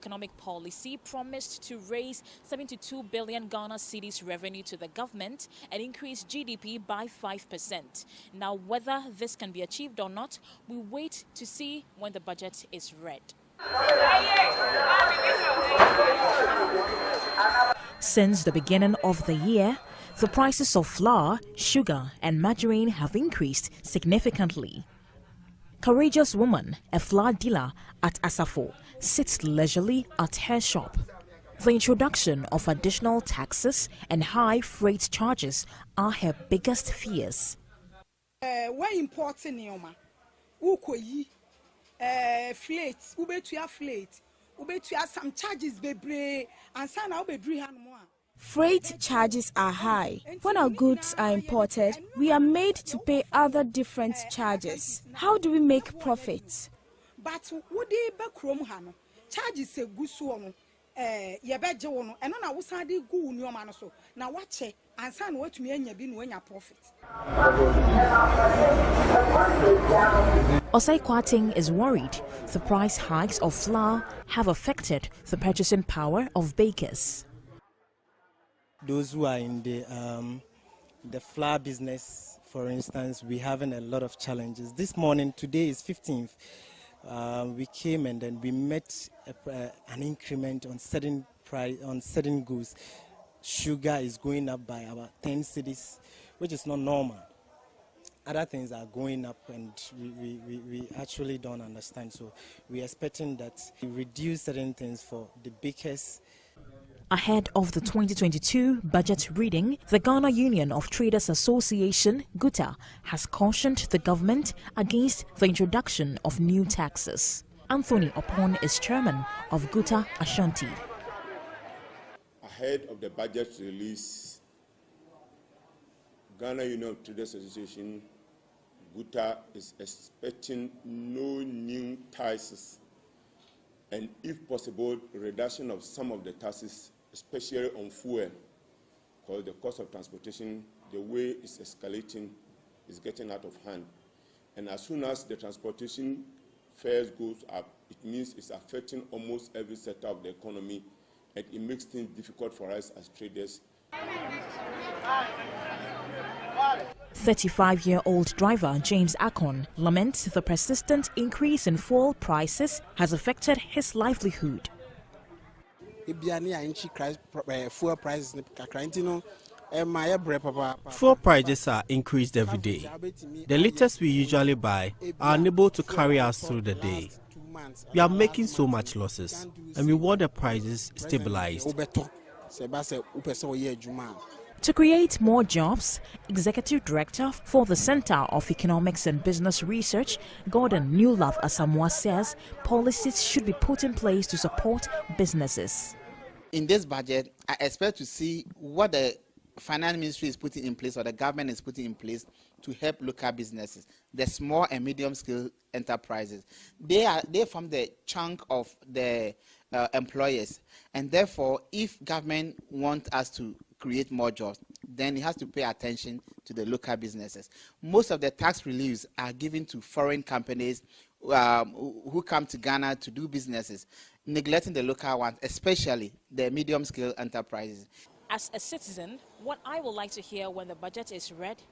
Economic policy promised to raise 72 billion Ghana cedis revenue to the government and increase GDP by 5%. Now, whether this can be achieved or not, we wait to see when the budget is read. Since the beginning of the year, the prices of flour, sugar, and margarine have increased significantly. Courageous woman, a flour dealer at Asafo, sits leisurely at her shop. The introduction of additional taxes and high freight charges are her biggest fears. We're importing flakes, some charges and Freight charges are high. When our goods are imported, we are made to pay other different charges. How do we make profits? But would they be chrome charges a good so Yabejo and on our side go no man so. Now watch it and son what me and you been when your profit. Akuetteh is worried the price hikes of flour have affected the purchasing power of bakers. Those who are in the flour business, for instance, we're having a lot of challenges. This morning, today is 15th, we came and then we met an increment on certain goods. Sugar is going up by about 10 cedis, which is not normal. Other things are going up and we actually don't understand. So we're expecting that we reduce certain things for the bakers. Ahead of the 2022 budget reading, the Ghana Union of Traders Association, Akuetteh, has cautioned the government against the introduction of new taxes. Anthony Opon is chairman of Akuetteh Ashanti. Ahead of the budget release, Ghana Union of Traders Association, Akuetteh, is expecting no new taxes and, if possible, reduction of some of the taxes, especially on fuel, because the cost of transportation, the way it's escalating, is getting out of hand. And as soon as the transportation fares goes up, it means it's affecting almost every sector of the economy, and it makes things difficult for us as traders. 35-year-old driver James Akon laments the persistent increase in fuel prices has affected his livelihood. Fuel prices are increased every day. The liters we usually buy are unable to carry us through the day. We are making so much losses, and we want the prices stabilized. To create more jobs, Executive Director for the Center of Economics and Business Research, Gordon Newlove Asamoah, says policies should be put in place to support businesses. In this budget, I expect to see what the Finance Ministry is putting in place or the government is putting in place to help local businesses, the small and medium-scale enterprises. They form the chunk of the employers, and therefore, if government wants us to create more jobs, then it has to pay attention to the local businesses. Most of the tax reliefs are given to foreign companies who come to Ghana to do businesses, neglecting the local ones, especially the medium-scale enterprises. As a citizen, what I would like to hear when the budget is read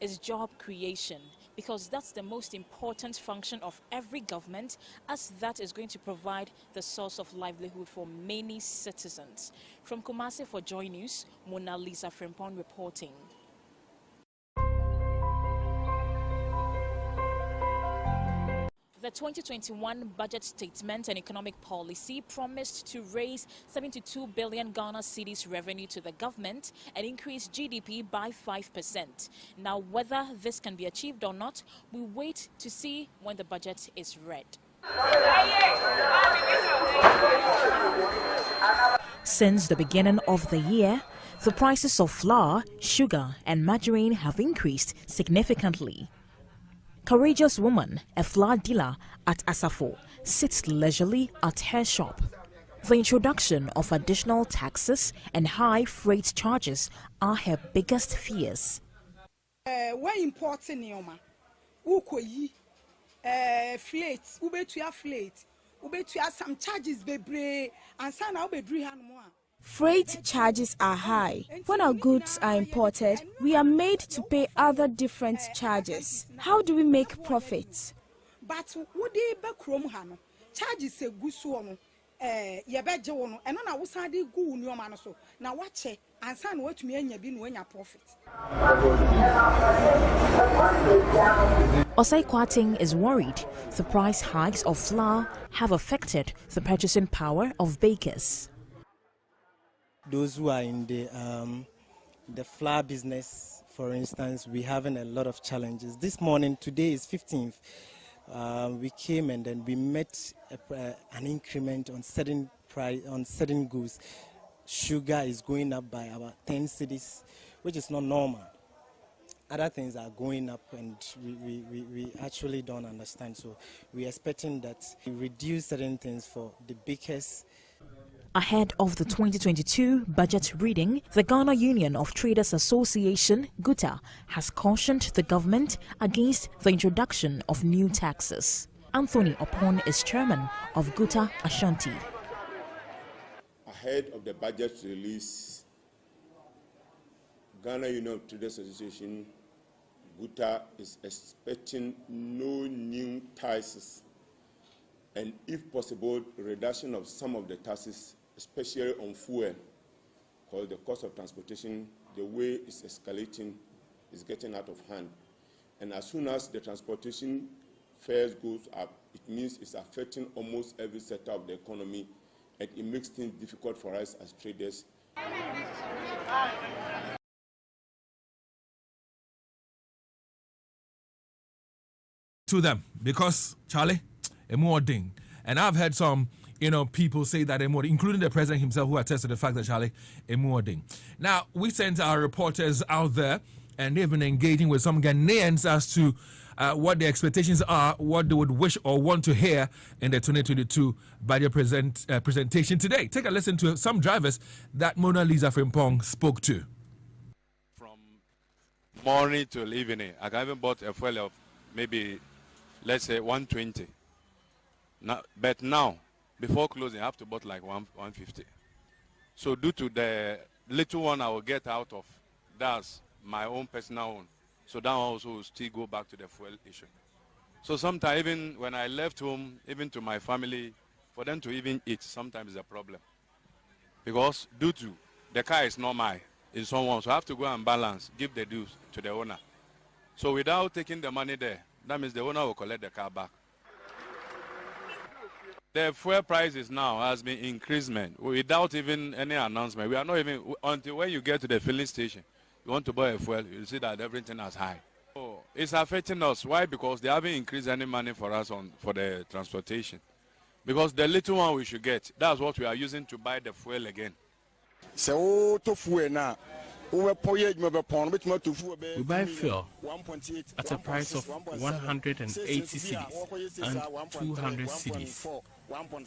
is job creation, because that's the most important function of every government, as that is going to provide the source of livelihood for many citizens. From Kumasi for Joy News, Mona Lisa Frimpong reporting. The 2021 budget statement and economic policy promised to raise 72 billion Ghana cedis revenue to the government and increase GDP by 5%. Now, whether this can be achieved or not, we wait to see when the budget is read. Since the beginning of the year, the prices of flour, sugar, and margarine have increased significantly. Courageous woman, a flour dealer at Asafo, sits leisurely at her shop. The introduction of additional taxes and high freight charges are her biggest fears. We're importing flakes, ubetua some charges bebre ansa na obedri hanom a. Freight charges are high. When our goods are imported, we are made to pay other different charges. How do we make profits? But wodi be krom ha no charges eguso no ye beje wo no eno na wosade gu unioma no so na wache ansa na watumi anya bi no anya profit. Akuetteh is worried the price hikes of flour have affected the purchasing power of bakers. Those who are in the flour business, for instance, we're having a lot of challenges. This morning, today is 15th, we came and then we met an increment on certain goods. Sugar is going up by about 10 cedis, which is not normal. Other things are going up and we actually don't understand. So we're expecting that we reduce certain things for the bakers. Ahead of the 2022 budget reading, the Ghana Union of Traders Association, Akuetteh, has cautioned the government against the introduction of new taxes. Anthony Opon is chairman of Akuetteh Ashanti. Ahead of the budget release, Ghana Union of Traders Association, Akuetteh, is expecting no new taxes and, if possible, reduction of some of the taxes, especially on fuel, because the cost of transportation, the way it's escalating, is getting out of hand. And as soon as the transportation fares goes up, it means it's affecting almost every sector of the economy, and it makes things difficult for us as traders. To them, because Charlie, a more ding, and I've heard some people say that a more, including the president himself, who attested to the fact that Charlie, a more ding. Now we sent our reporters out there, and they've been engaging with some Ghanaians as to what the expectations are, what they would wish or want to hear in the 2022 budget presentation today. Take a listen to some drivers that Mona Lisa Frimpong spoke to. From morning till evening, I can even bought a fuel of maybe, let's say 120. But now, before closing, I have to buy like 150. So due to the little one I will get out of, that's my own personal one. So that also will still go back to the fuel issue. So sometimes even when I left home, even to my family, for them to even eat, sometimes is a problem. Because due to the car is not mine, it's someone, so I have to go and balance, give the dues to the owner. So without taking the money there, that means the owner will collect the car back. The fuel prices now has been increasement without even any announcement. We are not even, until when you get to the filling station, you want to buy a fuel, you see that everything is high. So it's affecting us. Why? Because they haven't increased any money for us for the transportation. Because the little one we should get, that's what we are using to buy the fuel again. So to fuel now. We buy fuel at a price of 180 cedis and 200 cedis.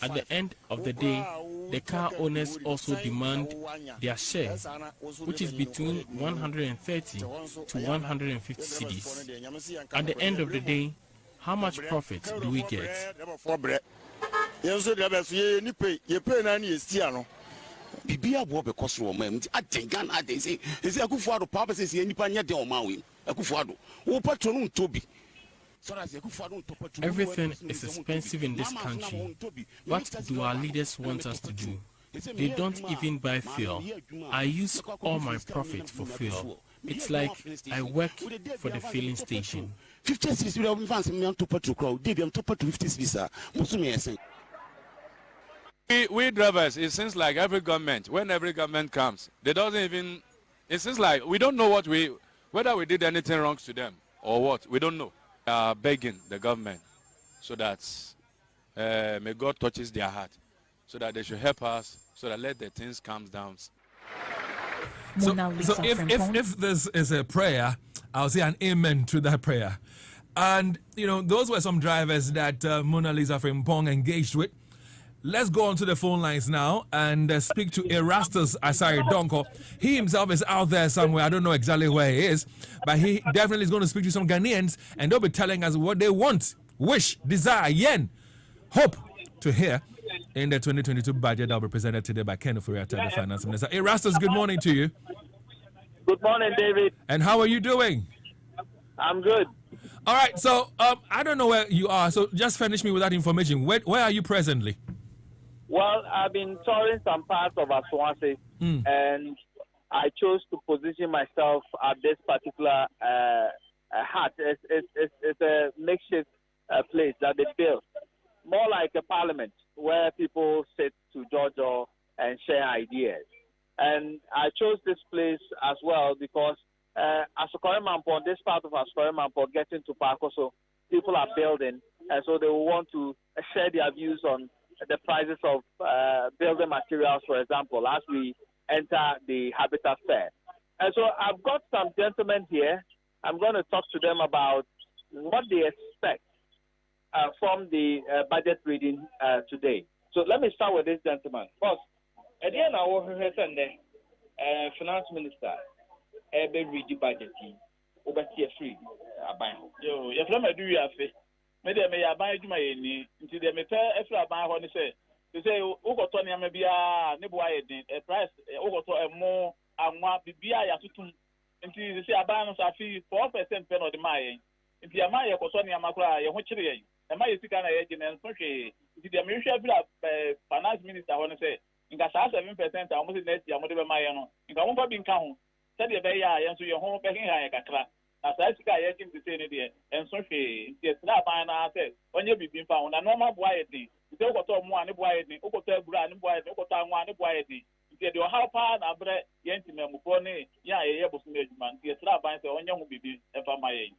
At the end of the day, the car owners also demand their share, which is between 130 to 150 cedis. At the end of the day, how much profit do we get? Bibia bo be kosoro ma mti atenga na de say Akufuado papa say nipa nya de o ma we Akufuado wo patron ntobi. Everything is expensive in this country. What do our leaders want us to do? They don't even buy fuel. I use all my profit for fuel. It's like I work for the filling station. 50 cities we have fans me to petrol crowd. They am to petrol 50 cities musumi esen. We drivers, it seems like every government, when every government comes, they doesn't even, it seems like we don't know whether we did anything wrong to them or what, we don't know. Begging the government so that may God touches their heart, so that they should help us, so that let the things calm down. So if this is a prayer, I'll say an amen to that prayer. And, those were some drivers that Mona Lisa Frimpong engaged with. Let's go on to the phone lines now and speak to Erastus Asari Donko. He himself is out there somewhere. I don't know exactly where he is, but he definitely is going to speak to some Ghanaians, and they'll be telling us what they want, wish, desire, yen, hope to hear in the 2022 budget that will be presented today by Ken Ofori-Atta, the Finance Minister. Erastus, good morning to you. Good morning, David. And how are you doing? I'm good. All right, so I don't know where you are, so just furnish me with that information. Where are you presently? Well, I've been touring some parts of Aswanse, and I chose to position myself at this particular hut. It's a makeshift place that they built, more like a parliament where people sit to judge and share ideas. And I chose this place as well because Asokore-Mampo, this part of Asokore-Mampo, getting to Pakoso, people are building, and so they will want to share their views on the prices of building materials, for example, as we enter the Habitat Fair. And so I've got some gentlemen here. I'm going to talk to them about what they expect from the budget reading today. So let me start with this gentleman. First, at the end of our Sunday, Finance Minister, be read the budget. Over free. Yo, if I do your face, maybe I may abide my any until they may tell if I buy what they say. They say, Ogotonia may be a price, Ogoto a more and what be a to until they say a balance of fee 4% pen of the Maya. If you are Maya Cotonia Macra, you're watching. Am I speaking agent and country? If the American Finance Minister, I want to say, in Gasa 7%, almost next year, whatever Mayano, in the one being count, said the Bay, and so your home packing high Kakra. As I speak, I can say it, and so she is not by an asset when you be found a normal quietly. You don't go to one quietly, Okotel Grand quietly, Okotan one quietly. If you have power, I bread, Yentimum, Pony, yeah, a man, the slap by the onion will be my age.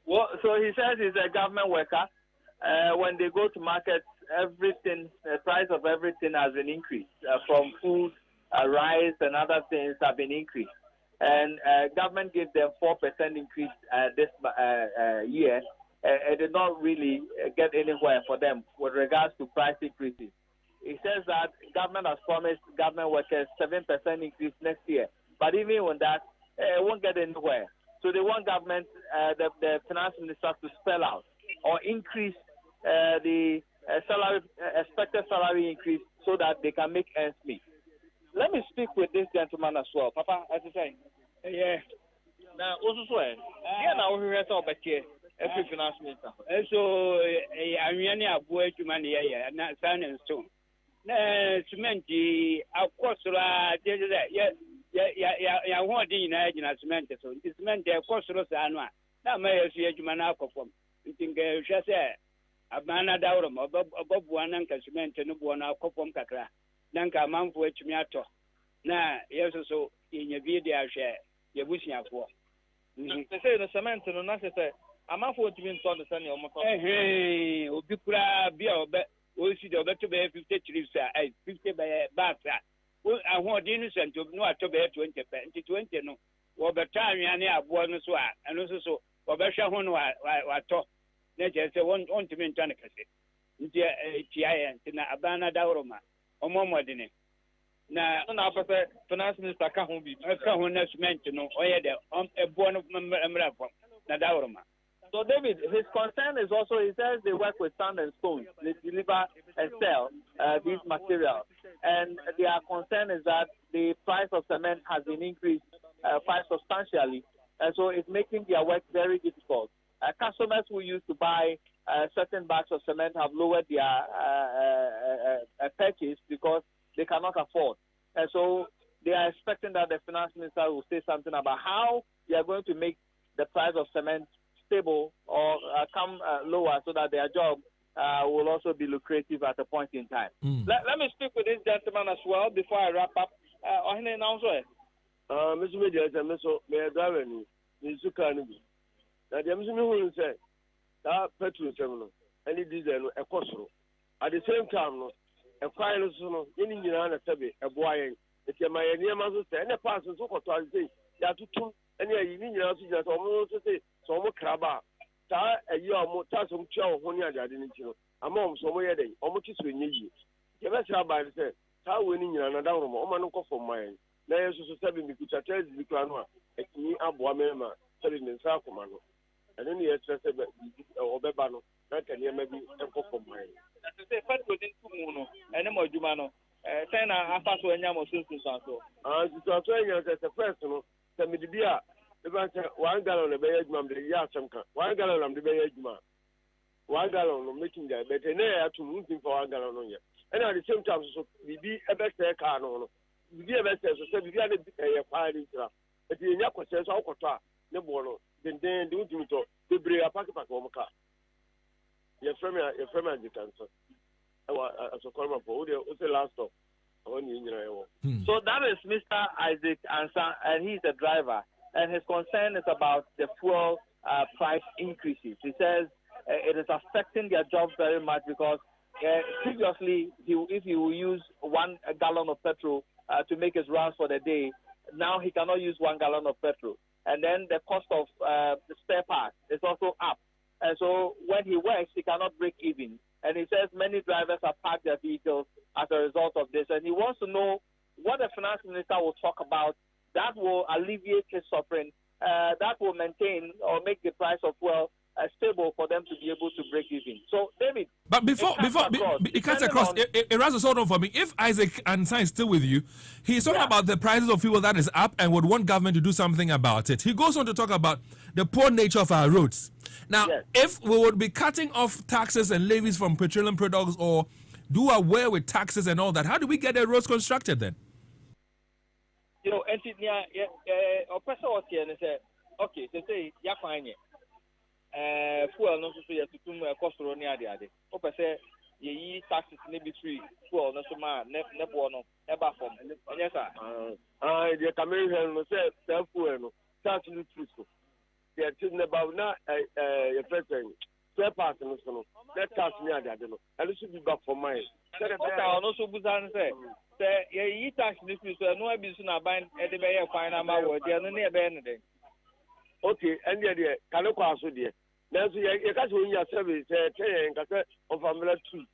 Well, so he says he's a government worker. When they go to markets, everything, the price of everything has been increased. From food, rice, and other things have been increased. And government gave them 4% increase this year. It did not really get anywhere for them with regards to price increases. It says that government has promised government workers 7% increase next year. But even with that, it won't get anywhere. So they want government, the finance minister, to spell out or increase the expected salary increase so that they can make ends meet. Let me speak with this gentleman as well. Papa, as you say. Yeah. Now, also swear. Yeah, now we have talked about here. Every finance minister. So, I'm really a boy to money, not sun and stone. Cement, of course, yeah, one day in cement. So, it's meant their cost of annual. Now, may I see a human alcohol. You think, just say, a man at Daurum, above one and cement and one alcohol cacra. Nanka man for which me ato. Na yes so in your video share your wishing for. They say the cement no na say a man for to be installed the sunny almost. Hey, Obikura be or bet we see the better be 50 trips 50 by bata. Well, I want innocent to no to be 20 no. Or the time you near one so and also so or better one what talk. Let's say one to be in Tanakasi. TIN in Abana Dauroma. Omomodine. Na finance minister can't be mentioned, or a born of Nadauroma. So, David, his concern is also, he says they work with sand and stone, they deliver and sell these materials. And their concern is that the price of cement has been increased quite substantially, and so it's making their work very difficult. Customers who used to buy certain bags of cement have lowered their purchase because they cannot afford. And so they are expecting that the finance minister will say something about how they are going to make the price of cement stable or come lower so that their job will also be lucrative at a point in time. Let me speak with this gentleman as well before I wrap up. Mr. Media, Mr. Mayor Darren, Mr. Carnegie. Now, the Mr. Who said that petrol terminal, any diesel, a coastal. At the same time, a final son, any United States, a boy, it's a my near mother, and a person so called that to two, and you need to almost say, so much crabba. A year more tassum chow, when you are didn't know. A mom somewhere day, almost is when you. You must have by the say, how winning another room, or man for mine. Now, you should say, because I tell you, the clanwa, a me up one member, telling in South Commando. And then you said, or Bebano, that can hear maybe a for mine. more Jumano. Sena after so anyamo so. So the first no, the media, the 1 gallon of the mum, the Yasamka, 1 gallon of the Bayajma, 1 gallon of making that, but an air to losing for 1 gallon on you. And at the same time, so we be a best car no. We be a best so we had a fire in trap. But the Yako says, Okota, the Bono, then do to bring a packet of car. Your friend, you can say. As a corner for the last stop. So that is Mr. Isaac Ansa, and he's a driver. And his concern is about the fuel price increases. He says it is affecting their job very much because previously, if he will use 1 gallon of petrol to make his rounds for the day, now he cannot use 1 gallon of petrol. And then the cost of the spare parts is also up. And so when he works, he cannot break even. And he says many drivers have parked their vehicles as a result of this. And he wants to know what the finance minister will talk about that will alleviate his suffering, that will maintain or make the price of fuel stable for them to be able to break even. So, David. But before it cuts across, Erasmus, hold on for me. If Isaac Ansa is still with you, he's talking about the prices of fuel that is up and would want government to do something about it. He goes on to talk about the poor nature of our roads. Now, if we would be cutting off taxes and levies from petroleum products or do away with taxes and all that, how do we get the roads constructed then? You know, oppressor was here and said, okay, they say, you're fine. Fuel no so yet to cost near the other. Oppressor, ye taxes may be free. Fuel no so man, never ever from. Yes, sir. The American will say, self fuel, tax in the truth. They are talking about now, a person, spare parts, and so on. That tax near the other. And it should be back for mine. Also, Buzan said, ye tax this is no business about the bay of fine amount, they are near Benedict. Okay, and the Kanoko, so dear. Now, you can't win your service, of Family 2.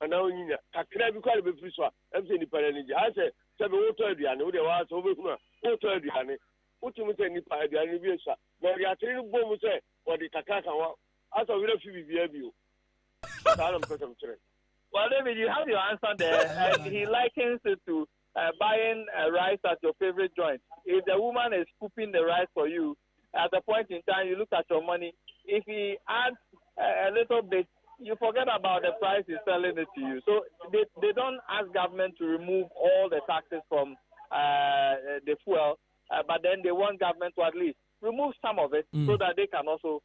And now you can't be quite a bit free. I'm saying the I said, 7 water, the other was over water, the honey. What you say, the anniversary. Now you are telling Bomu say, or the Kakaka, as a real view. Well, David, you have your answer there. And he likens it to buying rice at your favorite joint. If the woman is cooking the rice for you, at a point in time, you look at your money. If he adds a little bit, you forget about the price he's selling it to you. So they don't ask government to remove all the taxes from the fuel, but then they want government to at least remove some of it so that they can also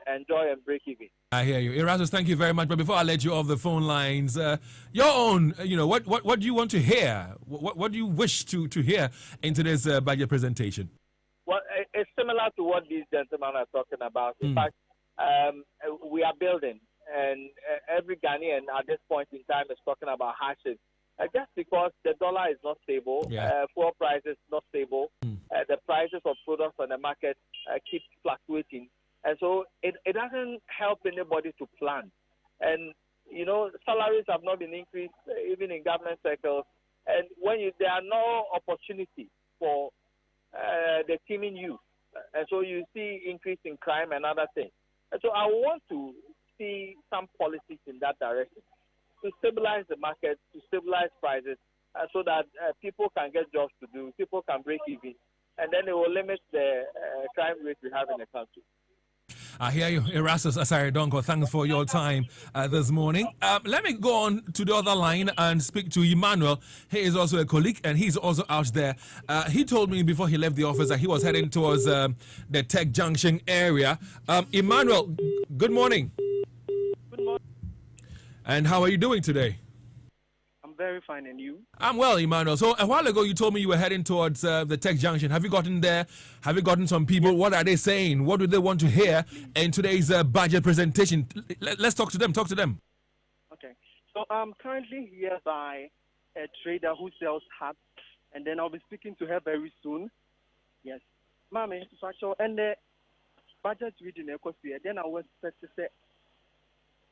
enjoy and break even. I hear you. Erasmus, thank you very much. But before I let you off the phone lines, your own, what do you want to hear? What do you wish to hear in today's budget presentation? Well, it's similar to what these gentlemen are talking about. In fact, we are building, and every Ghanaian at this point in time is talking about hardships. Just because the dollar is not stable, fuel prices not stable, the prices of products on the market keep fluctuating. And so it doesn't help anybody to plan. And, salaries have not been increased, even in government circles. And when there are no opportunity for the teaming youth, and so you see increase in crime and other things. And so I want to see some policies in that direction to stabilize the market, to stabilize prices, so that people can get jobs to do, people can break even, and then it will limit the crime rate we have in the country. I hear you, Erasmus Asaridonko. Thanks for your time this morning. Let me go on to the other line and speak to Emmanuel. He is also a colleague, and he's also out there. He told me before he left the office that he was heading towards the Tech Junction area. Emmanuel, good morning. Good morning. And how are you doing today? Very fine, and you? I'm well, Emmanuel. So a while ago, you told me you were heading towards the Tech Junction. Have you gotten there? Have you gotten some people? What are they saying? What do they want to hear in today's budget presentation? Let's talk to them. Talk to them. Okay. So I'm currently here by a trader who sells hats, and then I'll be speaking to her very soon. Yes. Mami, and the budget reading, then I was expect to say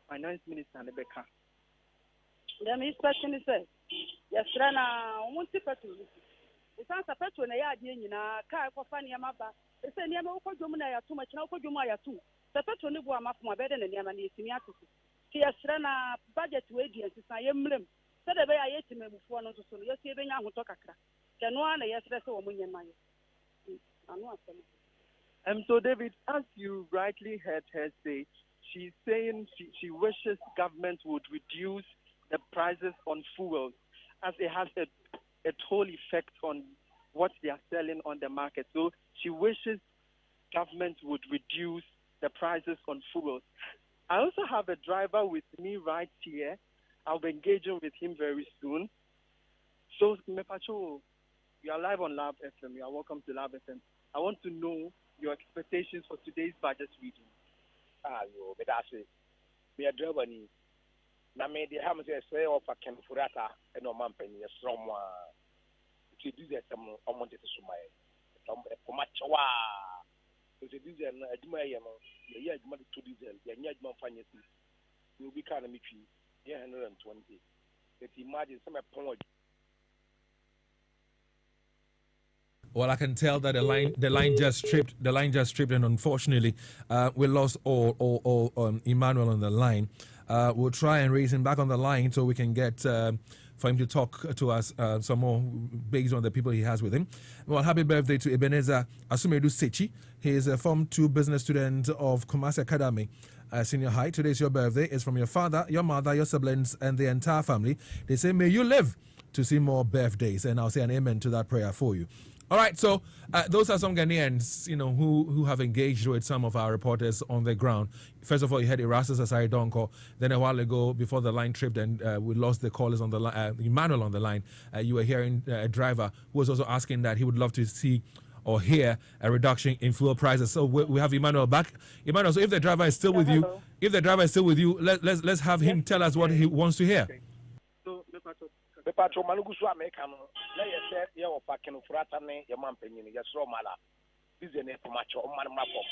Finance Minister Rebecca. The inspection says, yes, Rana, won't see petrol. It sounds a petrol in a yard in a car for Fanny Amaba. They say, Yama Kojumaya too much, now Kojumaya too. The petrol will come up from my bed and Yamani Simiatus. Yes, Rana, budget wages, I am limb. sɛdeɛ ɛbɛyɛ a yɛtim abufoɔ no nso so no yɛsie bɛnya ahotɔ kakra kɛ no ara na yɛsrɛ sɛ wɔ mo nyɛ ma yɛ ano asɛm. So David, as you rightly heard her say, she's saying she wishes government would reduce the prices on fuel, as it has a toll effect on what they are selling on the market. So she wishes government would reduce the prices on fuel. I also have a driver with me right here. I'll be engaging with him very soon. So, Mepacho, you are live on Lab FM. You are welcome to Lab FM. I want to know your expectations for today's budget reading. Yo, but I say, me a driver ni. Na me de ham say of a Ken Furata and no man penny a strong one. To do that, I'm on to Sumai. Pomachawa. To do that, I do my the year to diesel, the year man finance. You'll be kind of me 120. But imagine some point. Well, I can tell that the line just tripped, and unfortunately, we lost all Emmanuel on the line. We'll try and raise him back on the line so we can get for him to talk to us some more based on the people he has with him. Well, happy birthday to Ebenezer Asumedu Sechi. He is a Form 2 business student of Kumasi Academy. Senior high. Today's your birthday. It's from your father, your mother, your siblings, and the entire family. They say, may you live to see more birthdays. And I'll say an amen to that prayer for you. All right, so those are some Ghanaians, who have engaged with some of our reporters on the ground. First of all, you had Erastus Asari Donko. Then a while ago, before the line tripped and we lost the callers on the line, Emmanuel on the line, you were hearing a driver who was also asking that he would love to see or hear a reduction in fuel prices. So we have Emmanuel back. Emmanuel, so if the driver is still with you, let's have him tell us what he wants to hear. The patrol Manugusu American, let you say, you are packing Fratane, your man penny, your straw mala. This is a macho or man mapom.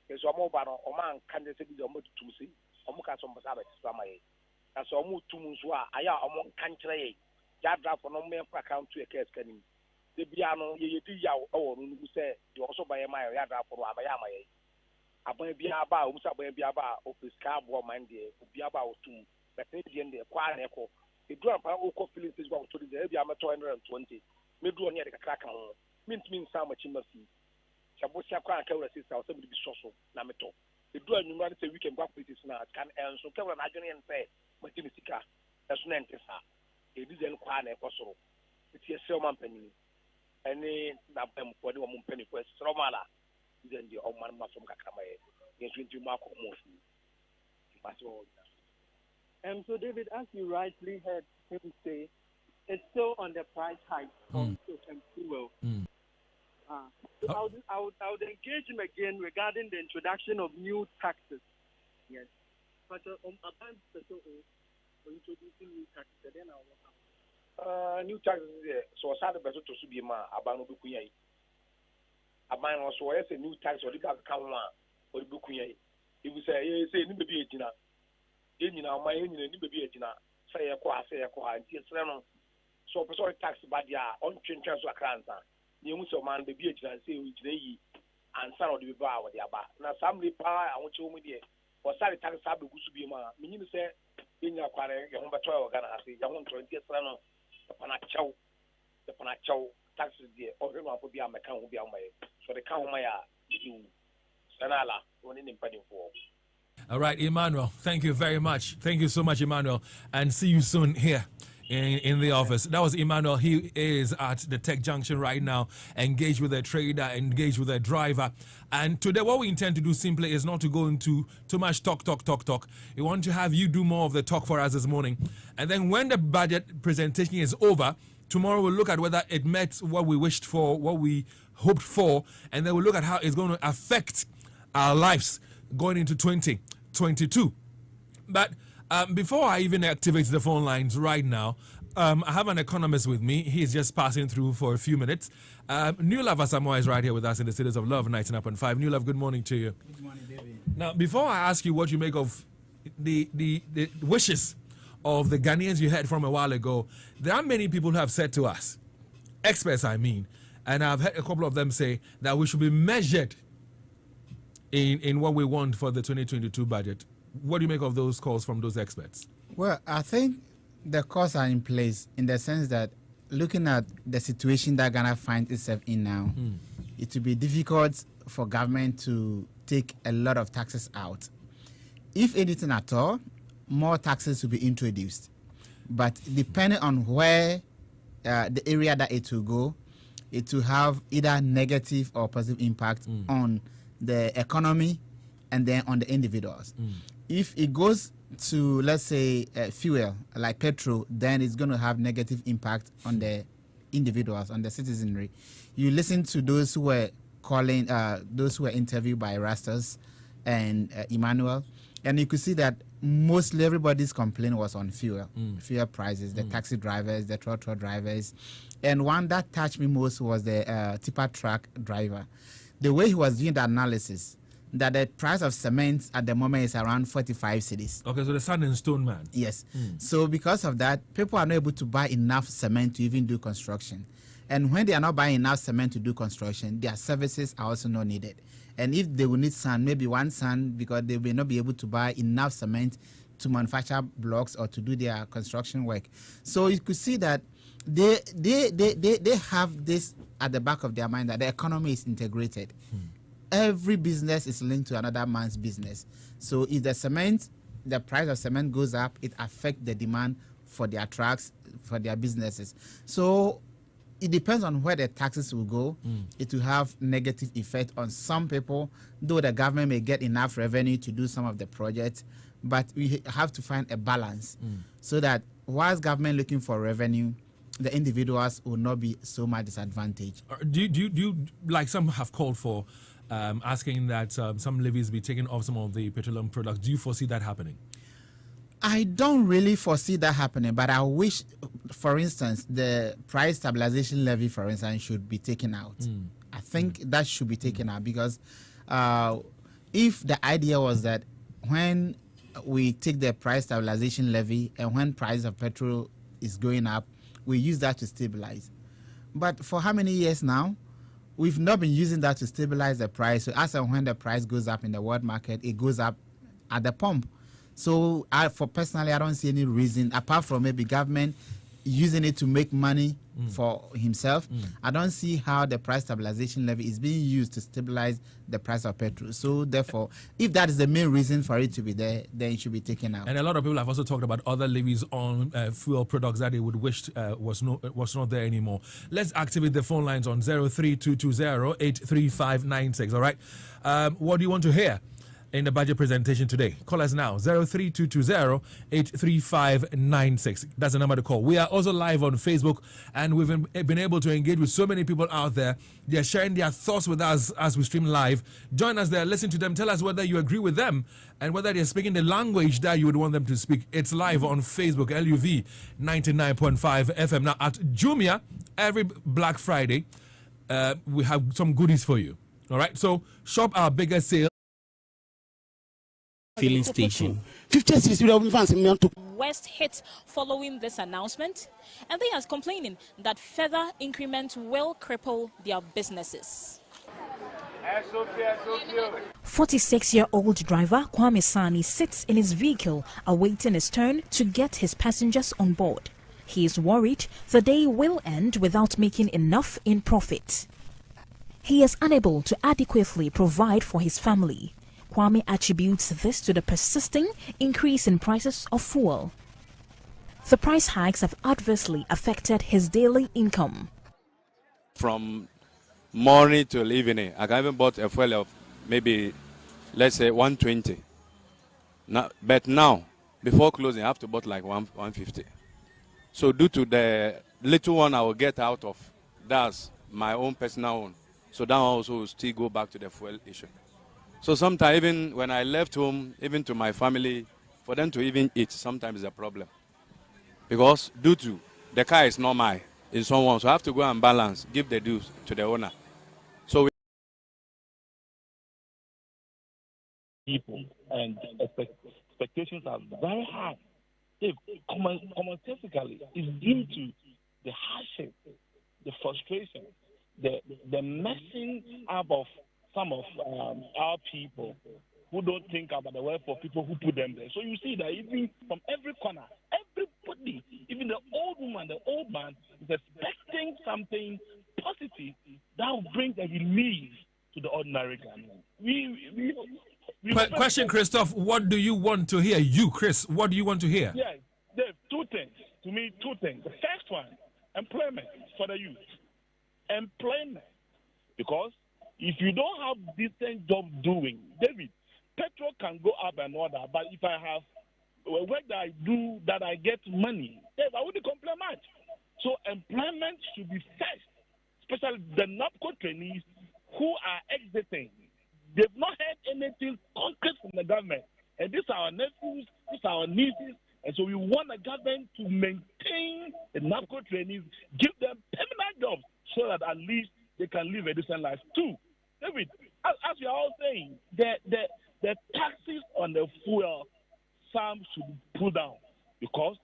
There's a mobile or man can they say the mood to see, or Mukas on Basabe, Samae. That's all mood to Muswa, I am among country. Yadra for no mere account to a case canning. The piano, you do yaw, or who say, you also buy a mile Yadra for Amayama. Abon Biaba, Musabe Biaba, of his cardboard mind there, Biaba or two, but Indian, the choir echo. The drum for all feelings is going to the heavy amateur 220. May do near the crack on. Means how much in the sea. Shabosia can't tell us sister, somebody be social, Nameto. The drum you want to say we can go with this now, can and so tell an Agonian say, Martinica, that's Nantesa. It isn't quite a possible. It's a sermon penny. And then for the woman penny for Stromala. Then the old man from Kakamae. Yes, we do Marco mostly. That's all. So, David, as you rightly heard him say, it's still on the price hike on fuel. So I would engage him again regarding the introduction of new taxes. Yes. But about introducing new taxes, then I'll new taxes, so I started better to be my Abano Bukuya. Aban also has a new tax or the Kawa or the Bukuya. He will say, maybe it my baby say a qua, and so for tax by the on transfer cranta. You must man the beach and say which they and some of the bar with the aba. Now, some power I want you media or sorry tax have to be ma. Meaning to say, in your quarter, your home 12 gonna say, you want 20 upon a chow, taxes there, or you want to be on my count will be on my so the count my you Sanala, one in impeding for. All right, Emmanuel, thank you very much. Thank you so much, Emmanuel, and see you soon here in the office. That was Emmanuel. He is at the Tech Junction right now, engaged with a trader, engaged with a driver. And today what we intend to do simply is not to go into too much talk. We want to have you do more of the talk for us this morning. And then when the budget presentation is over, tomorrow we'll look at whether it met what we wished for, what we hoped for, and then we'll look at how it's going to affect our lives going into 2022. But before I even activate the phone lines right now, I have an economist with me. He's just passing through for a few minutes. New Love Asamoah is right here with us in the Cities of Love 99.5. New Love, good morning to you. Good morning, David. Now, before I ask you what you make of the wishes of the Ghanaians you heard from a while ago, there are many people who have said to us, experts I mean, and I've heard a couple of them say that we should be measured in what we want for the 2022 budget. What do you make of those calls from those experts? Well, I think The costs are in place in the sense that looking at the situation that Ghana finds itself in now, it will be difficult for government to take a lot of taxes out. If anything at all, more taxes will be introduced. But depending on where the area that it will go, it will have either negative or positive impact on the economy and then on the individuals. If it goes to, let's say, fuel like petrol, then it's going to have negative impact on the individuals, on the citizenry. You listen to those who were calling, those who were interviewed by Rastas and Emmanuel, and you could see that mostly everybody's complaint was on fuel prices, the taxi drivers, the trotro drivers. And one that touched me most was the tipper truck driver. The way he was doing the analysis, that the price of cement at the moment is around 45 cedis. Okay, so the sand and stone man. Yes. So because of that, people are not able to buy enough cement to even do construction. And when they are not buying enough cement to do construction, their services are also not needed. And if they will need sand, maybe one sand, because they will not be able to buy enough cement to manufacture blocks or to do their construction work. So you could see that they have this at the back of their mind, that the economy is integrated. Every business is linked to another man's business. So if the price of cement goes up, it affects the demand for their trucks, for their businesses. So it depends on where the taxes will go. It will have negative effect on some people, though the government may get enough revenue to do some of the projects. But we have to find a balance so that whilst government looking for revenue, the individuals will not be so much disadvantaged. Do you like some have called for asking that some levies be taken off some of the petroleum products? Do you foresee that happening? I don't really foresee that happening, but I wish, for instance, the price stabilization levy, for instance, should be taken out. I think that should be taken out because if the idea was that when we take the price stabilization levy and when price of petrol is going up, we use that to stabilize. But for how many years now? We've not been using that to stabilize the price. So as and when the price goes up in the world market, it goes up at the pump. So personally, I don't see any reason, apart from maybe government using it to make money for himself. I don't see how the price stabilization levy is being used to stabilize the price of petrol. So therefore, if that is the main reason for it to be there, then it should be taken out. And a lot of people have also talked about other levies on fuel products that they would wish was not there anymore. Let's activate the phone lines on 03220-83596. All right. What do you want to hear in the budget presentation today? Call us now, 03220-83596. That's the number to call. We are also live on Facebook, and we've been able to engage with so many people out there. They are sharing their thoughts with us as we stream live. Join us there, listen to them, tell us whether you agree with them and whether they're speaking the language that you would want them to speak. It's live on Facebook, LUV 99.5 FM. Now, at Jumia, every Black Friday, we have some goodies for you. All right, so shop our biggest sale. Filling station. West hit following this announcement, and they are complaining that further increment will cripple their businesses. 46-year-old driver Kwame Sani sits in his vehicle awaiting his turn to get his passengers on board. He is worried the day will end without making enough in profit. He is unable to adequately provide for his family. Kwame attributes this to the persisting increase in prices of fuel. The price hikes have adversely affected his daily income. From morning till evening, I can even bought a fuel of maybe, let's say, 120. But now, before closing, I have to buy like 150. So due to the little one I will get out of, that's my own personal one. So that also will still go back to the fuel issue. So sometimes even when I left home, even to my family, for them to even eat, sometimes is a problem. Because due to the car is not mine, it's someone, so I have to go and balance, give the dues to the owner. So people and expectations are very high. Common sensically, it's due to the hardship, the frustration, the messing up of some of our people who don't think about the welfare of people who put them there. So you see that even from every corner, everybody even the old woman, the old man is expecting something positive that will bring a relief to the ordinary Ghanaian. Question, Christoph, what do you want to hear? You, Chris, what do you want to hear? Yes, Dave, two things. To me, two things. The first one, employment for the youth. Employment. Because if you don't have decent job doing, David, petrol can go up and all that, but if I have work that I do that I get money, Dave, I wouldn't complain much. So employment should be first, especially the NAPCO trainees who are exiting. They've not had anything concrete from the government. And these are our nephews, these are our nieces, and so we want the government to maintain the NAPCO trainees, give them permanent jobs so that at least they can live a decent life. Two, David, as we are all saying, the taxes on the fuel, some should be pulled down, because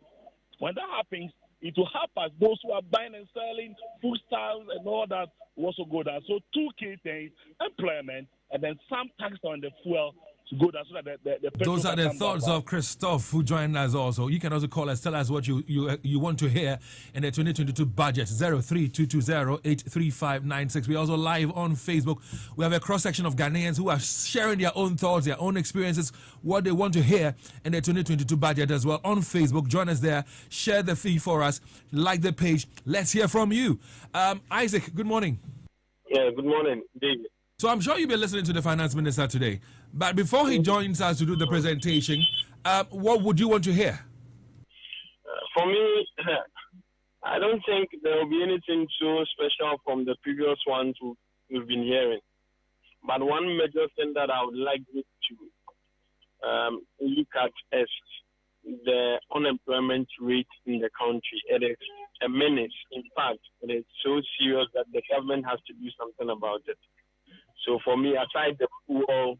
when that happens, it will help us. Those who are buying and selling foodstuffs and all that will also go down. So two key things: employment, and then some tax on the fuel to go down so that the Those are the thoughts of Christoph, who joined us also. You can also call us, tell us what you want to hear in the 2022 budget. 03-220-83596. We're also live on Facebook. We have a cross-section of Ghanaians who are sharing their own thoughts, their own experiences, what they want to hear in the 2022 budget as well on Facebook. Join us there. Share the feed for us. Like the page. Let's hear from you. Isaac, good morning. Yeah, good morning, David. So I'm sure you've been listening to the finance minister today. But before he joins us to do the presentation, what would you want to hear? For me, I don't think there will be anything so special from the previous ones we've been hearing. But one major thing that I would like you to look at is the unemployment rate in the country. It is a menace. In fact, it is so serious that the government has to do something about it. So for me, aside the fuel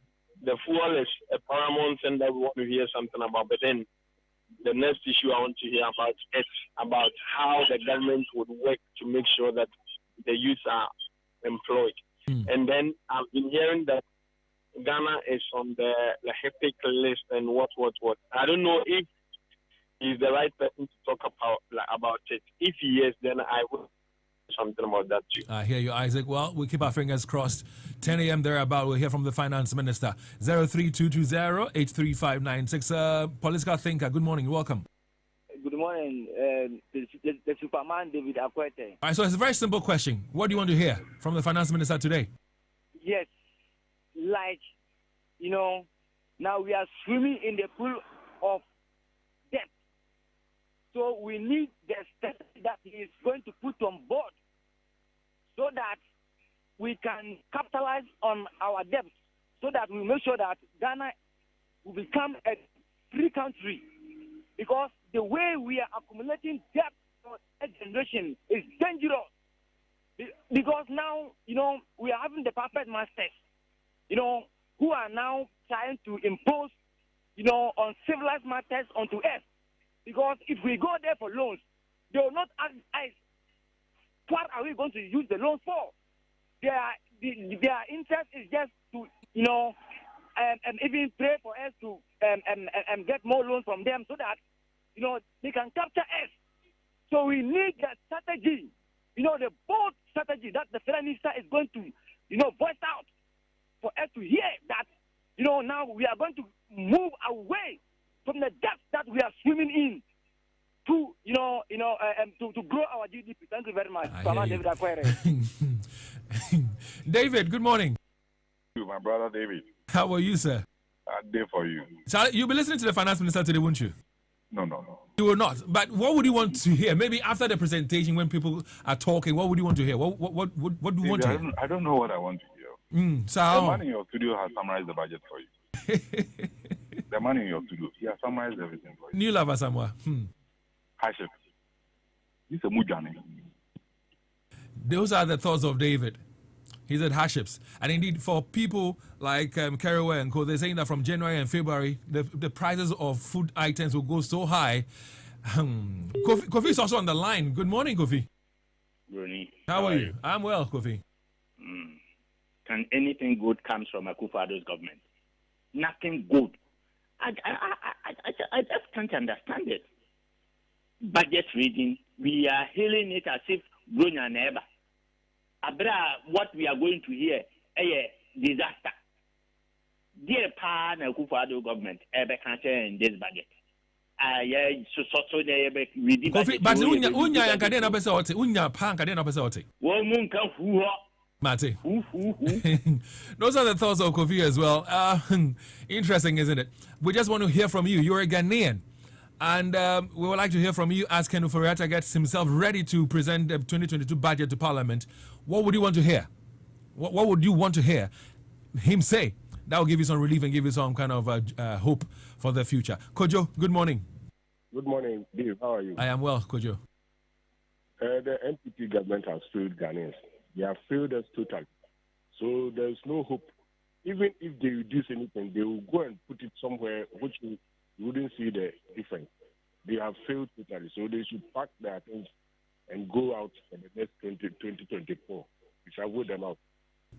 is a paramount thing that we want to hear something about. But then the next issue I want to hear about is about how the government would work to make sure that the youth are employed. And then I've been hearing that Ghana is on the HEPIC list and what. I don't know if he's the right person to talk about it. If he is, then I will something about that too. I hear you, Isaac. Well, we'll keep our fingers crossed. 10 a.m. thereabout, we'll hear from the finance minister. 03-220-83596. Political thinker, good morning. Welcome. Good morning, the Superman David Akuetteh. All right, so it's a very simple question. What do you want to hear from the finance minister today? Yes, now we are swimming in the pool of debt. So we need the strategy that he is going to put on board so that we can capitalize on our debt, so that we make sure that Ghana will become a free country. Because the way we are accumulating debt for a generation is dangerous. Because now, we are having the puppet masters, who are now trying to impose, uncivilized matters onto us. Because if we go there for loans, they will not ask us, what are we going to use the loans for? Their interest is just to, even pray for us to get more loans from them so that, they can capture us. So we need that strategy, the bold strategy that the Prime Minister is going to, voice out for us to hear that, now we are going to move away from the depth that we are swimming in to, to grow our GDP. Thank you very much. David Akuetteh. David, good morning. My brother David. How are you, sir? I'm there for you. Charlie, you'll be listening to the finance minister today, won't you? No. You will not. But what would you want to hear? Maybe after the presentation, when people are talking, what would you want to hear? What do you want to hear? I don't know what I want to hear. So the man in your studio has summarized the budget for you. The man in your studio, he has summarized everything for you. New lover somewhere. Hardship. This is a mujani. Those are the thoughts of David. He said hardships. And indeed, for people like Caraway and Co., they're saying that from January and February, the prices of food items will go so high. Kofi is also on the line. Good morning, Kofi. Bruni. How are you? I'm well, Kofi. Can anything good come from Akufo-Addo's government? Nothing good. I just can't understand it. budget reading, we are hailing it as if Brunya neighbor. Abra, what we are going to hear, a disaster. Dear Pa na Akufo-Addo government, ebe can't in this budget. Kofi, but unya yankade na pesa ote, unya pa yankade na pesa ote. Mate. Those are the thoughts of Kofi as well. Interesting, isn't it? We just want to hear from you. You're a Ghanaian. And we would like to hear from you as Ken Ofori-Atta gets himself ready to present the 2022 budget to Parliament. What would you want to hear? What would you want to hear him say? That will give you some relief and give you some kind of hope for the future. Kojo, good morning. Good morning, Dave. How are you? I am well, Kojo. The NPP government has failed Ghanaians. They have failed us totally. So there's no hope. Even if they reduce anything, they will go and put it somewhere which you wouldn't see the difference. They have failed totally. So they should pack their things and go out for the next 2024. We shall vote them out.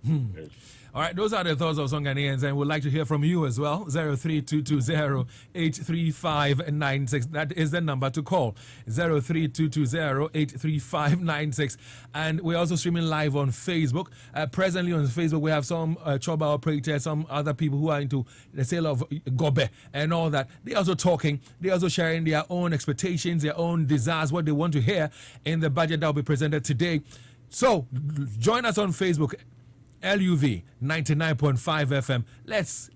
Yes. All right, those are the thoughts of some Ghanaians, and we'd like to hear from you as well. 03220-83596. That is the number to call. 03220-83596. And we're also streaming live on Facebook. Presently on Facebook, we have some Choba operators, some other people who are into the sale of gobe and all that. They're also talking. They're also sharing their own expectations, their own desires, what they want to hear in the budget that will be presented today. So join us on Facebook. LUV 99.5 FM. Let's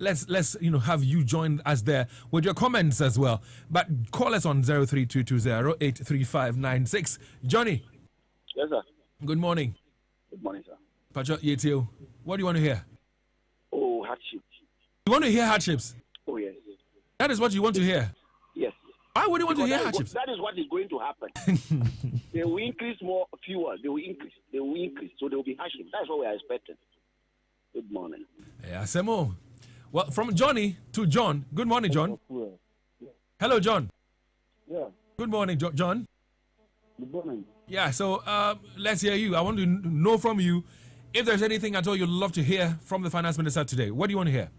have you join us there with your comments as well. But call us on 03220-83596. Johnny. Yes, sir. Good morning. Good morning, sir. Pacho Yetio, what do you want to hear? Oh, hardships. You want to hear hardships? Oh, yes. That is what you want to hear? Yes. Why would you want to hear hardships? That is what is going to happen. They will increase more fuel. They will increase. So there will be hardships. That's what we are expecting. Good morning. Yeah, Semo. Well, from Johnny to John. Good morning, John. Hello, John. Yeah. Good morning, John. Good morning. Yeah, so let's hear you. I want to know from you if there's anything at all you'd love to hear from the finance minister today. What do you want to hear?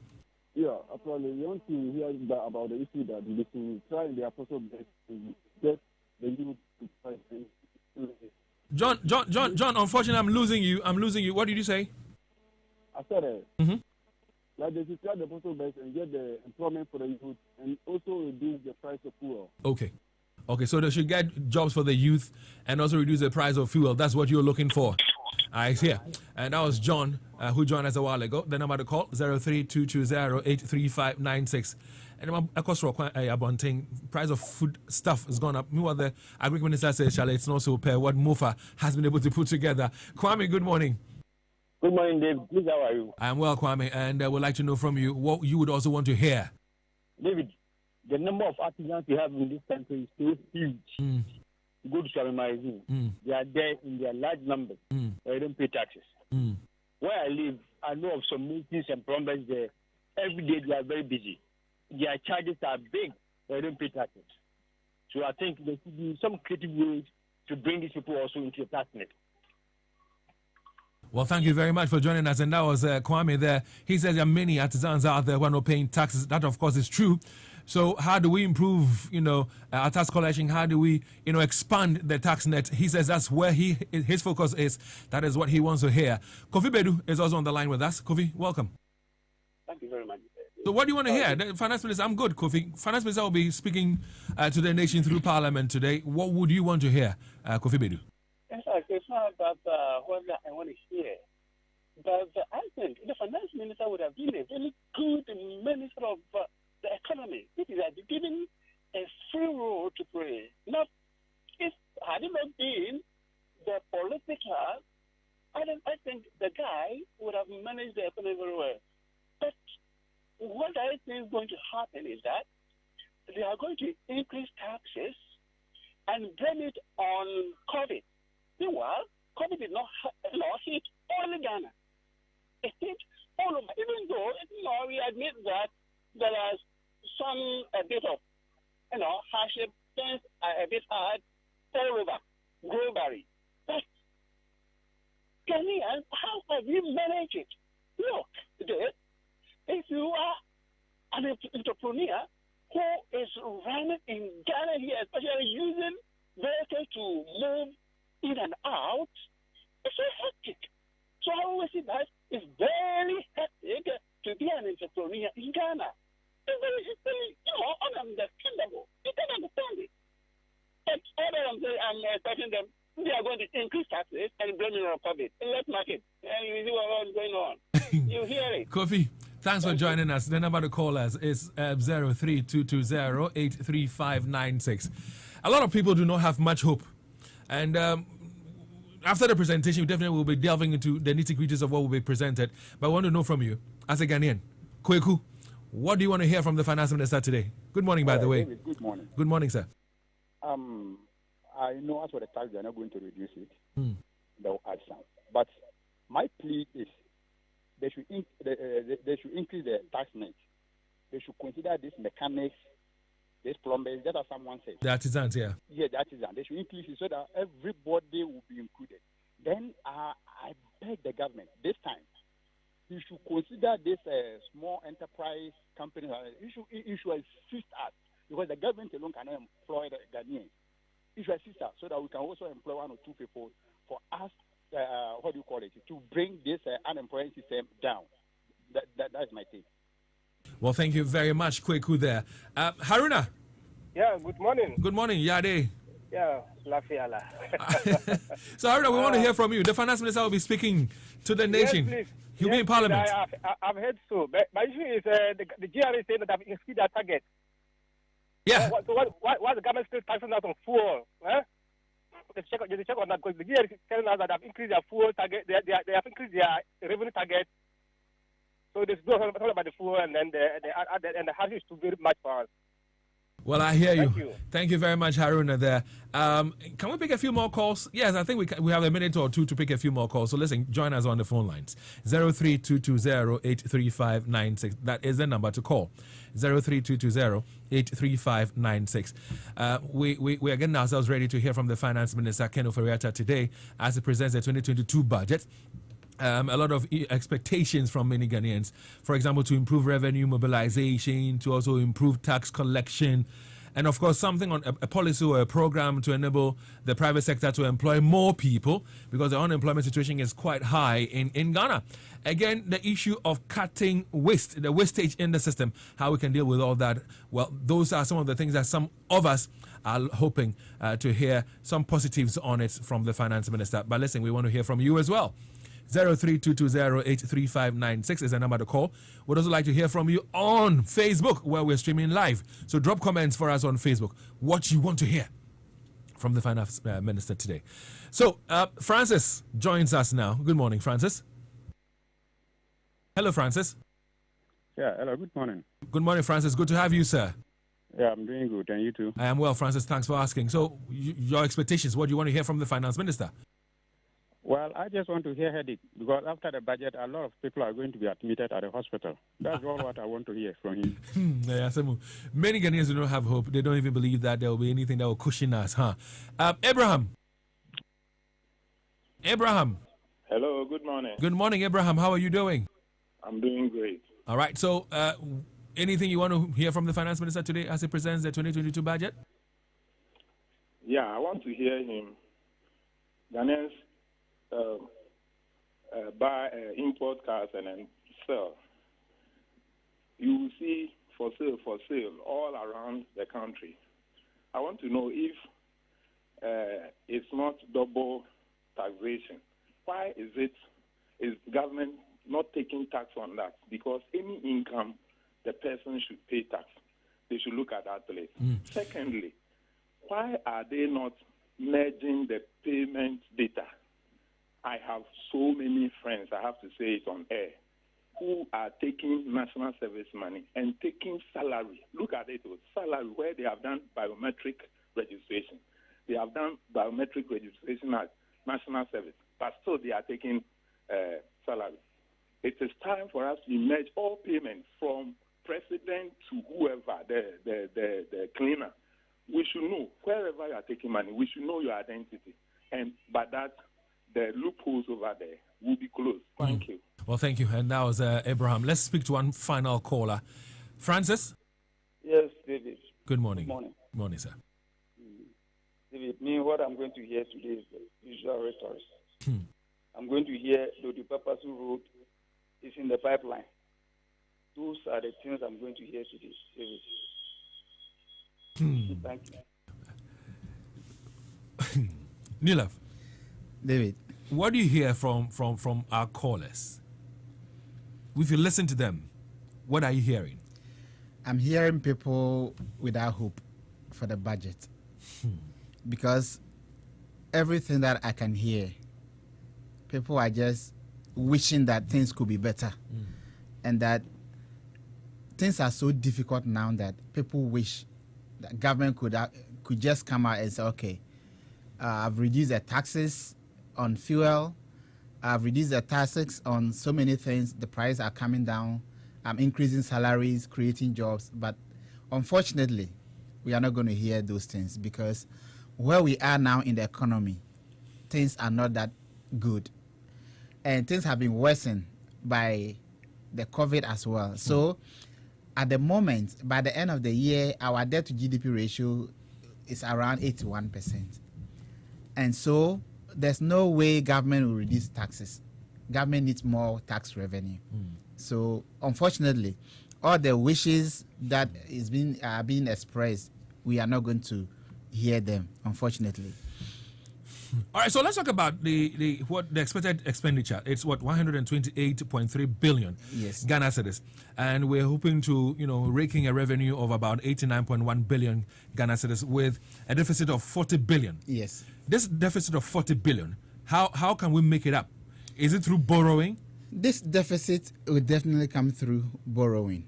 Yeah, actually, we want to hear about the issue that we should try the apostle to get the youth to try. John, unfortunately, I'm losing you. What did you say? I said that they should try the postal base and get the employment for the youth and also reduce the price of fuel. Okay, so they should get jobs for the youth and also reduce the price of fuel. That's what you're looking for. I hear. And that was John who joined us a while ago. The number to call 03220-83596. And across Abonting, price of food stuff has gone up. Meanwhile, the Agriculture Minister says, it's not so per what MOFA has been able to put together. Kwame, good morning. Good morning, Dave. Please, how are you? I'm well, Kwame, and would like to know from you what you would also want to hear. David, the number of artisans we have in this country is so huge. Go to Shalimaizu. They are there in their large numbers. They don't pay taxes. Where I live, I know of some meetings and plumbers there. Every day they are very busy. Their charges are big. They don't pay taxes. So I think there should be some creative ways to bring these people also into the tax net. Well, thank you very much for joining us. And that was Kwame there. He says there are many artisans out there who are not paying taxes. That, of course, is true. So how do we improve, our tax collection? How do we, expand the tax net? He says that's where his focus is. That is what he wants to hear. Kofi Bedu is also on the line with us. Kofi, welcome. Thank you very much. So what do you want to hear? The Finance Minister, I'm good, Kofi. Finance Minister will be speaking to the nation through Parliament today. What would you want to hear, Kofi Bedu? It's not that what I want to hear. But I think the finance minister would have been a very good minister of the economy. It is given a free role to play. Not if had it not been the political, I think the guy would have managed the economy very well. But what I think is going to happen is that they are going to increase taxes and blame it on COVID. Meanwhile, COVID did not hit only Ghana. It hit all over, even though we admit that there are a bit of hardship, things are a bit hard all over globally. But Ghanaians, how have you managed it? Look, Dave, if you are an entrepreneur who is running in Ghana here, especially using vehicles to move in and out. It's so hectic. So I always say that it's very hectic to be an entrepreneur in Ghana. It's very, understandable. You can understand it. But I'm expecting them, they are going to increase taxes and blame it on COVID. Let's mark it. And you see what's going on. You hear it. Kofi, thanks for joining us. The number to call us is 03220-83596. A lot of people do not have much hope. And after the presentation, we definitely will be delving into the nitty-gritties of what will be presented. But I want to know from you, as a Ghanaian, Kweku, what do you want to hear from the finance minister today? Good morning, by the way. David, good morning. Good morning, sir. I know as for the tax, they are not going to reduce it. They'll add some. But my plea is they should increase the tax rate. They should consider these mechanics, these plumbers, just as someone said. The artisans, yeah. Yeah, the artisans. They should increase it so that everybody will be included. Then I beg the government this time, you should consider this small enterprise company. You should assist us because the government alone cannot employ the Ghanaians. You should assist us so that we can also employ 1 or 2 people for us, to bring this unemployment system down. That's my take. Well, thank you very much, Kweku there. Haruna. Yeah, good morning. Good morning, Yade. Yeah, Lafiala. So, Haruna, we want to hear from you. The finance minister will be speaking to the nation. Yes, please. He'll be in parliament. I've heard so. But my issue is the GRA is saying that they've exceeded their target. Yeah. So why the government still taxing us on fuel? There's a check on that because the GRA is telling us that they've increased their fuel target. They have increased their revenue target. So there's no talk about the fuel and then the house is too very much for us. Well, I hear you. Thank you. Thank you very much, Haruna there. Can we pick a few more calls? Yes, I think we have a minute or two to pick a few more calls. So listen, join us on the phone lines. 03220-83596. That is the number to call. 03220-83596. We are getting ourselves ready to hear from the Finance Minister, Ken Ofori-Atta, today as he presents the 2022 budget. A lot of expectations from many Ghanaians, for example, to improve revenue mobilization, to also improve tax collection, and of course, something on a policy or a program to enable the private sector to employ more people because the unemployment situation is quite high in Ghana. Again, the issue of cutting waste, the wastage in the system, how we can deal with all that. Well, those are some of the things that some of us are hoping to hear some positives on it from the finance minister. But listen, we want to hear from you as well. 03220-83596 is the number to call. We'd also like to hear from you on Facebook where we're streaming live. So drop comments for us on Facebook. What you want to hear from the finance minister today. So Francis joins us now. Good morning, Francis. Hello, Francis. Yeah, hello, good morning. Good morning, Francis. Good to have you, sir. Yeah, I'm doing good. And you too? I am well, Francis. Thanks for asking. So your expectations, what do you want to hear from the finance minister? Well, I just want to hear headache because after the budget, a lot of people are going to be admitted at the hospital. That's all what I want to hear from him. Many Ghanaians do not have hope. They don't even believe that there will be anything that will cushion us, huh? Abraham. Hello, good morning. Good morning, Abraham. How are you doing? I'm doing great. All right. So, anything you want to hear from the finance minister today as he presents the 2022 budget? Yeah, I want to hear him. Ghanaians buy import cars and then sell. You will see for sale all around the country. I want to know if it's not double taxation. Why is government not taking tax on that? Because any income, the person should pay tax. They should look at that place. Secondly, why are they not merging the payment data? I have so many friends, I have to say it on air, who are taking national service money and taking salary. Look at it, salary where they have done biometric registration. They have done biometric registration at national service, but still they are taking salary. It is time for us to merge all payments from president to whoever, the cleaner. We should know, wherever you are taking money, we should know your identity. And by that, the loopholes over there will be closed. Thank you. Well, thank you. And that was Abraham. Let's speak to one final caller. Francis? Yes, David. Good morning. Good morning. Morning, sir. David, me, what I'm going to hear today is the usual rhetoric. I'm going to hear the Papasu Road is in the pipeline. Those are the things I'm going to hear today, David. Thank you. Nilav. David. What do you hear from our callers? If you listen to them, what are you hearing? I'm hearing people without hope for the budget. Because everything that I can hear, people are just wishing that things could be better. And that things are so difficult now that people wish that government could just come out and say, okay, I've reduced the taxes on fuel, I've reduced the taxes on so many things, the prices are coming down, I'm increasing salaries, creating jobs. But unfortunately, we are not going to hear those things, because where we are now in the economy, things are not that good. And things have been worsened by the COVID as well. So at the moment, by the end of the year, our debt to GDP ratio is around 81%. And so there's no way government will reduce taxes. Government needs more tax revenue. So unfortunately, all the wishes that are being expressed, we are not going to hear them, unfortunately. All right, so let's talk about the expected expenditure. It's 128.3 billion Ghana cedis, and we're hoping to raking a revenue of about 89.1 billion Ghana cedis with a deficit of 40 billion. Yes. This deficit of 40 billion, how can we make it up? Is it through borrowing? This deficit will definitely come through borrowing,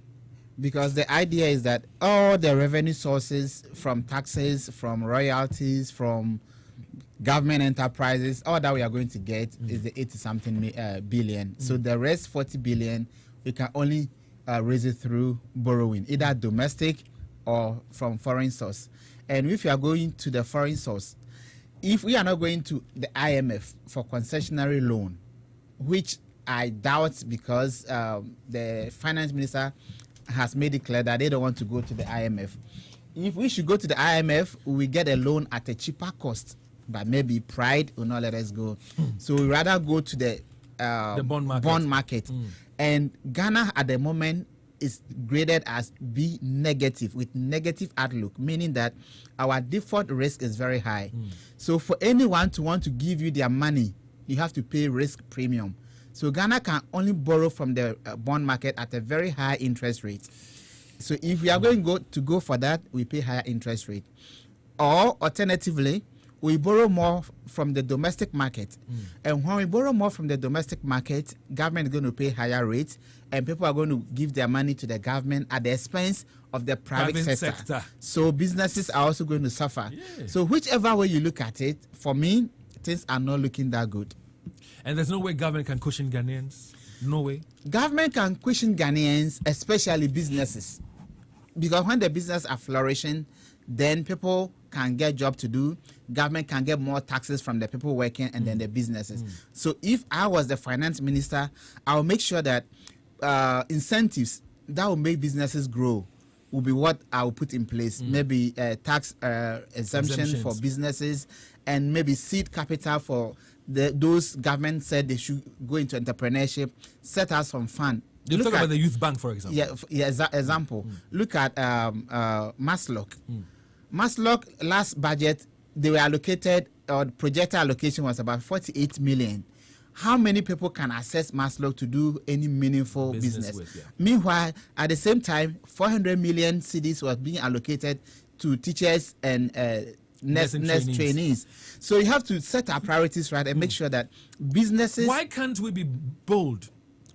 because the idea is that all the revenue sources from taxes, from royalties, from government enterprises, all that we are going to get is the 80-something billion. So the rest, 40 billion, we can only raise it through borrowing, either domestic or from foreign source. And if you are going to the foreign source, if we are not going to the IMF for concessionary loan, which I doubt, because the finance minister has made it clear that they don't want to go to the IMF. If we should go to the IMF, we get a loan at a cheaper cost, but maybe pride will not let us go. So we rather go to the bond market. And Ghana at the moment is graded as B negative, with negative outlook, meaning that our default risk is very high. So for anyone to want to give you their money, you have to pay risk premium. So Ghana can only borrow from the bond market at a very high interest rate. So if we are going to go for that, we pay higher interest rate. Or alternatively, we borrow more from the domestic market. And when we borrow more from the domestic market, government is going to pay higher rates, and people are going to give their money to the government at the expense of the private sector. So businesses are also going to suffer. So whichever way you look at it, for me, things are not looking that good. And there's no way government can cushion Ghanaians? No way? Government can cushion Ghanaians, especially businesses. Because when the businesses are flourishing, then people can get job to do, government can get more taxes from the people working, and then the businesses. So if I was the finance minister, I will make sure that incentives that will make businesses grow will be what I will put in place. Maybe tax exemption for businesses, and maybe seed capital for those government said they should go into entrepreneurship, set us some fund. You talk about the youth bank, for example. Example. Look at Maslock. Maslock last budget, they were allocated, or projected allocation was about 48 million. How many people can access Maslock to do any meaningful business? Meanwhile, at the same time, 400 million cedis was being allocated to teachers and nurse trainees. So you have to set our priorities right and make sure that businesses... Why can't we be bold,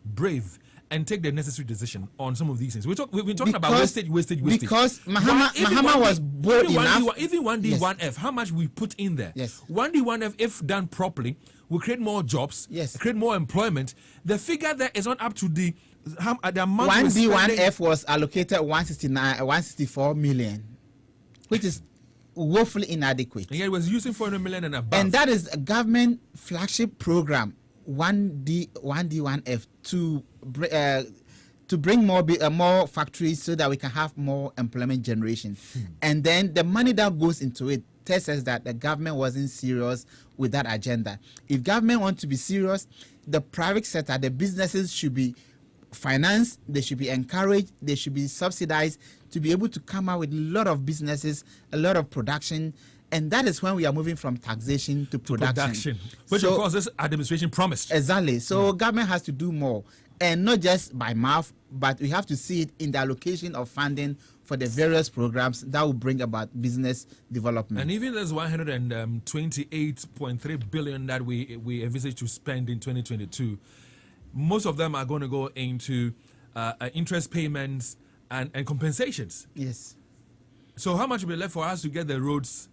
brave, and take the necessary decision on some of these things? We've been talking about wastage. Because Mahama was bold enough. Even 1D, 1F, how much we put in there. 1D, 1F, if done properly, will create more jobs, create more employment. The figure there is not up to the amount. 1D, 1F was allocated 164 million, which is woefully inadequate. And yet it was using 400 million and above. And that is a government flagship program, 1D, 1F, to to bring more factories so that we can have more employment generation. And then the money that goes into it tells us that the government wasn't serious with that agenda. If government wants to be serious, the private sector, the businesses should be financed, they should be encouraged, they should be subsidized to be able to come out with a lot of businesses, a lot of production. And that is when we are moving from taxation to production. Which, of course, this administration promised. Exactly. So government has to do more. And not just by mouth, but we have to see it in the allocation of funding for the various programs that will bring about business development. And even there's 128.3 billion that we envisage to spend in 2022, most of them are going to go into interest payments and compensations. Yes. So how much will be left for us to get the roads,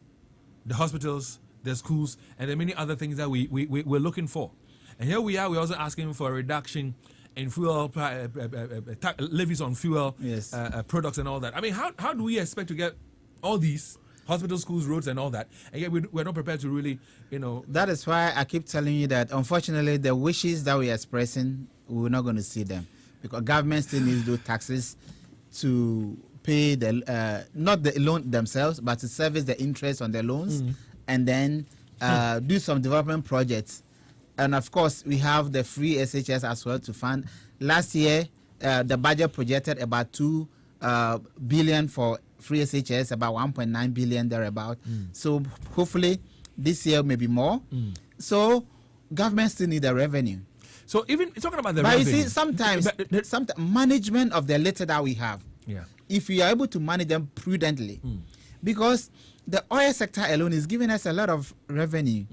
the hospitals, the schools, and the many other things that we're looking for? And here we are, we're also asking for a reduction in fuel levies on fuel, yes, products and all that. I mean, how do we expect to get all these hospitals, schools, roads and all that? And yet we're not prepared to really, That is why I keep telling you that, unfortunately, the wishes that we are expressing, we're not going to see them. Because government still needs those taxes to pay not the loan themselves, but to service the interest on the loans, and then do some development projects. And of course, we have the free SHS as well to fund. Last year, the budget projected about 2 billion for free SHS, about 1.9 billion thereabout. So hopefully this year maybe more. So government still need the revenue. So even talking about the revenue. But you see, sometimes management of the litter that we have, if we are able to manage them prudently, because the oil sector alone is giving us a lot of revenue.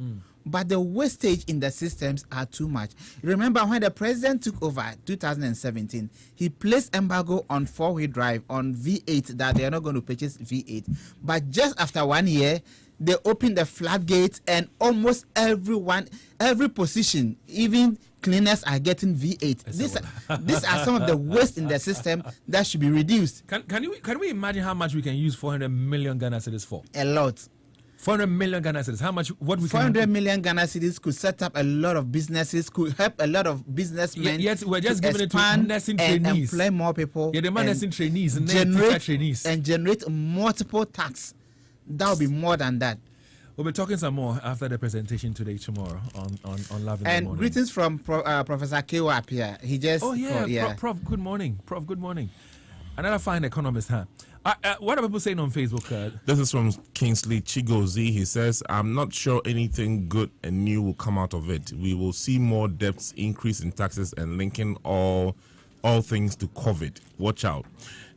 But the wastage in the systems are too much. Remember when the president took over 2017, he placed embargo on four-wheel drive, on V8, that they are not going to purchase V8. But just after 1 year, they opened the floodgates and almost every position, even cleaners are getting V8. These are some of the waste in the system that should be reduced. Can we imagine how much we can use 400 million Ghana cedis for? A lot. 400 million Ghana cedis. How much? What we 400 million Ghana cedis could set up a lot of businesses, could help a lot of businessmen. Yet we're just giving it to nursing trainees, employ more people. Yeah, the nursing trainees and generate multiple tax. That will be more than that. We'll be talking some more after the presentation today, tomorrow on Love in the Morning. And greetings from Professor Kewa up here. He just Prof, good morning. Prof, good morning. Another fine economist, huh? What are people saying on Facebook? This is from Kingsley Chigozi. He says, I'm not sure anything good and new will come out of it. We will see more debts, increase in taxes, and linking all things to COVID. Watch out.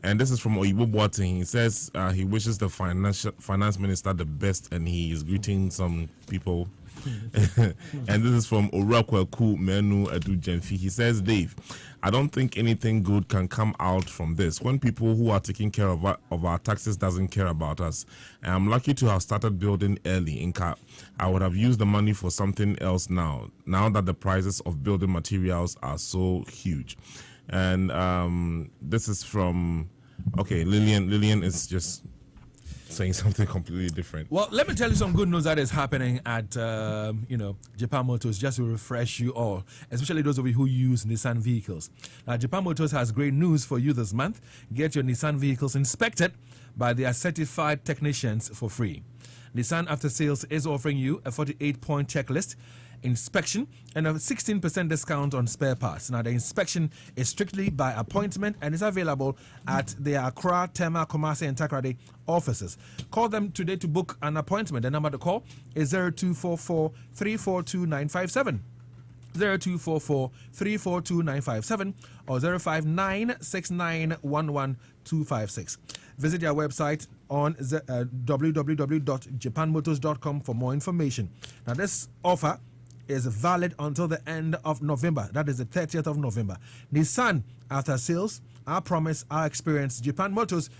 And this is from Oyibo Boateng. He says he wishes the finance minister the best, and he is greeting some people. And this is from Orakwaku Menu Edu Jenfi. He says, Dave, I don't think anything good can come out from this when people who are taking care of our taxes doesn't care about us. And I'm lucky to have started building early in Cap. I would have used the money for something else now that the prices of building materials are so huge. And this is from Lillian. Lillian is just saying something completely different. Well, let me tell you some good news that is happening at Japan Motors, just to refresh you all, especially those of you who use Nissan vehicles. Japan Motors has great news for you this month. Get your Nissan vehicles inspected by their certified technicians for free. Nissan After Sales is offering you a 48-point checklist inspection and a 16% discount on spare parts. Now, the inspection is strictly by appointment and is available at the Accra, Tema, Kumasi, and Takoradi offices. Call them today to book an appointment. The number to call is 0244-342-957. 0244-342-957 or 059-6911-256. Visit their website on www.japanmotors.com for more information. Now, this offer is valid until the end of November. That is the 30th of November. Nissan After Sales, our promise, our experience. Japan Motors.